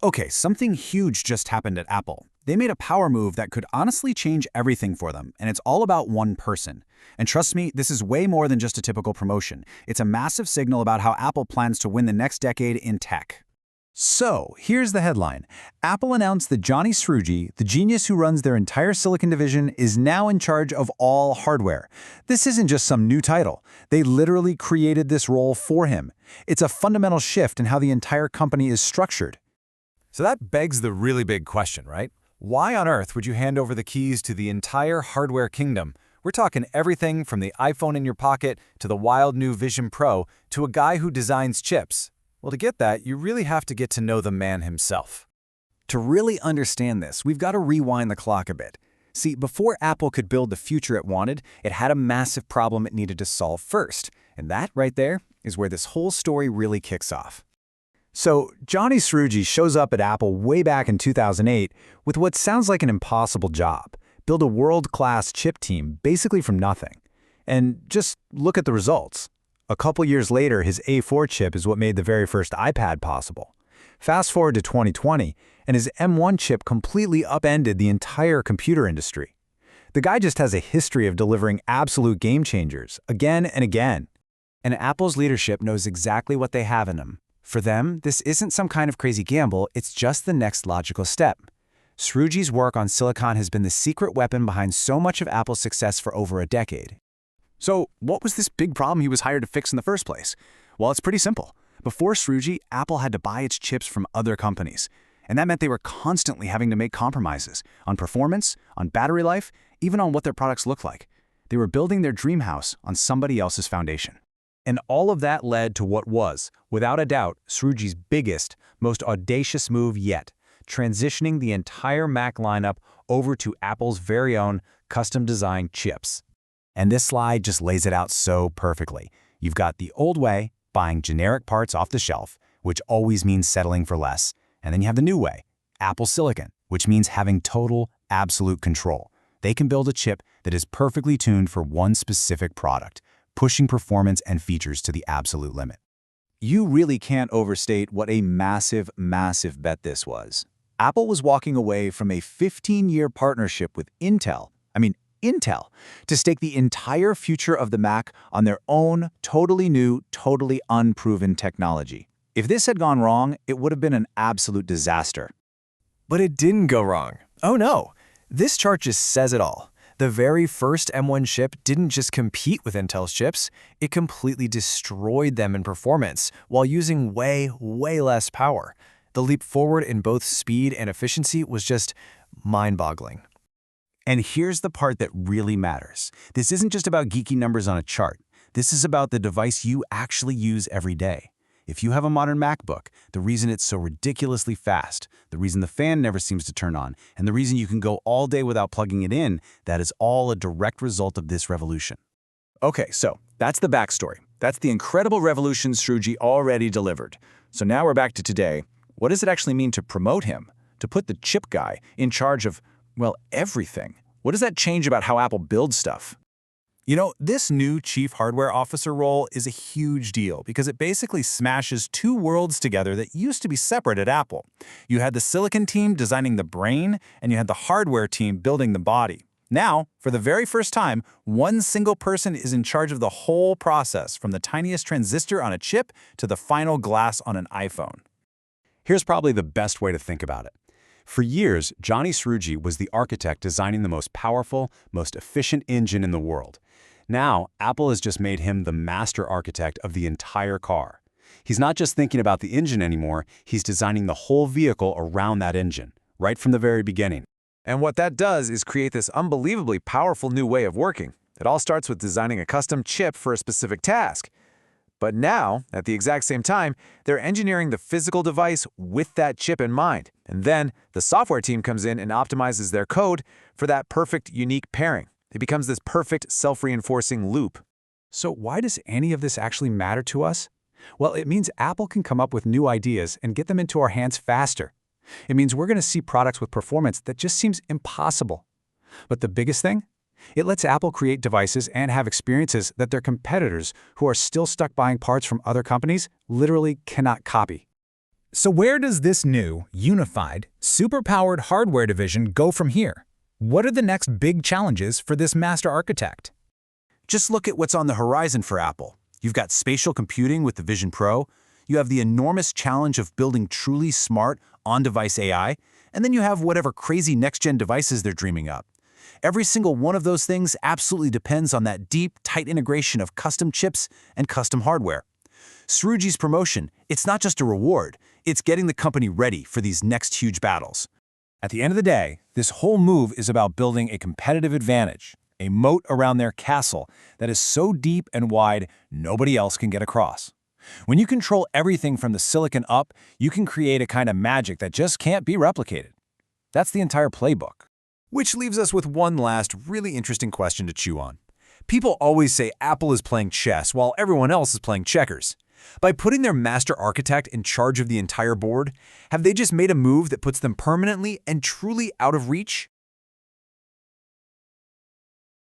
Okay, something huge just happened at Apple. They made a power move that could honestly change everything for them, and it's all about one person. And trust me, this is way more than just a typical promotion. It's a massive signal about how Apple plans to win the next decade in tech. So, here's the headline. Apple announced that Johny Srouji, the genius who runs their entire silicon division, is now in charge of all hardware. This isn't just some new title. They literally created this role for him. It's a fundamental shift in how the entire company is structured. So that begs the really big question, right? Why on earth would you hand over the keys to the entire hardware kingdom? We're talking everything from the iPhone in your pocket to the wild new Vision Pro to a guy who designs chips. Well, to get that, you really have to get to know the man himself. To really understand this, we've got to rewind the clock a bit. See, before Apple could build the future it wanted, it had a massive problem it needed to solve first. And that, right there, is where this whole story really kicks off. So, Johny Srouji shows up at Apple way back in 2008 with what sounds like an impossible job. Build a world-class chip team basically from nothing. And just look at the results. A couple years later, his A4 chip is what made the very first iPad possible. Fast forward to 2020, and his M1 chip completely upended the entire computer industry. The guy just has a history of delivering absolute game changers, again and again. And Apple's leadership knows exactly what they have in them. For them, this isn't some kind of crazy gamble, it's just the next logical step. Srouji's work on silicon has been the secret weapon behind so much of Apple's success for over a decade. So, what was this big problem he was hired to fix in the first place? Well, it's pretty simple. Before Srouji, Apple had to buy its chips from other companies. And that meant they were constantly having to make compromises on performance, on battery life, even on what their products look like. They were building their dream house on somebody else's foundation. And all of that led to what was, without a doubt, Srouji's biggest, most audacious move yet, transitioning the entire Mac lineup over to Apple's very own custom-designed chips. And this slide just lays it out so perfectly. You've got the old way, buying generic parts off the shelf, which always means settling for less. And then you have the new way, Apple Silicon, which means having total, absolute control. They can build a chip that is perfectly tuned for one specific product, pushing performance and features to the absolute limit. You really can't overstate what a massive, massive bet this was. Apple was walking away from a 15-year partnership with Intel, to stake the entire future of the Mac on their own totally new, totally unproven technology. If this had gone wrong, it would have been an absolute disaster. But it didn't go wrong. Oh no, this chart just says it all. The very first M1 chip didn't just compete with Intel's chips, it completely destroyed them in performance while using way, way less power. The leap forward in both speed and efficiency was just mind-boggling. And here's the part that really matters. This isn't just about geeky numbers on a chart. This is about the device you actually use every day. If you have a modern MacBook, the reason it's so ridiculously fast, the reason the fan never seems to turn on, and the reason you can go all day without plugging it in, that is all a direct result of this revolution. Okay, so that's the backstory. That's the incredible revolution Srouji already delivered. So now we're back to today. What does it actually mean to promote him? To put the chip guy in charge of, well, everything? What does that change about how Apple builds stuff? You know, this new Chief Hardware Officer role is a huge deal because it basically smashes two worlds together that used to be separate at Apple. You had the silicon team designing the brain, and you had the hardware team building the body. Now, for the very first time, one single person is in charge of the whole process, from the tiniest transistor on a chip to the final glass on an iPhone. Here's probably the best way to think about it. For years, Johny Srouji was the architect designing the most powerful, most efficient engine in the world. Now, Apple has just made him the master architect of the entire car. He's not just thinking about the engine anymore, he's designing the whole vehicle around that engine, right from the very beginning. And what that does is create this unbelievably powerful new way of working. It all starts with designing a custom chip for a specific task. But now, at the exact same time, they're engineering the physical device with that chip in mind. And then the software team comes in and optimizes their code for that perfect, unique pairing. It becomes this perfect, self-reinforcing loop. So why does any of this actually matter to us? Well, it means Apple can come up with new ideas and get them into our hands faster. It means we're going to see products with performance that just seems impossible. But the biggest thing? It lets Apple create devices and have experiences that their competitors, who are still stuck buying parts from other companies, literally cannot copy. So where does this new, unified, superpowered hardware division go from here? What are the next big challenges for this master architect? Just look at what's on the horizon for Apple. You've got spatial computing with the Vision Pro, you have the enormous challenge of building truly smart, on-device AI, and then you have whatever crazy next-gen devices they're dreaming up. Every single one of those things absolutely depends on that deep, tight integration of custom chips and custom hardware. Srouji's promotion, it's not just a reward, it's getting the company ready for these next huge battles. At the end of the day, this whole move is about building a competitive advantage, a moat around their castle that is so deep and wide nobody else can get across. When you control everything from the silicon up, you can create a kind of magic that just can't be replicated. That's the entire playbook. Which leaves us with one last really interesting question to chew on. People always say Apple is playing chess while everyone else is playing checkers. By putting their master architect in charge of the entire board, have they just made a move that puts them permanently and truly out of reach?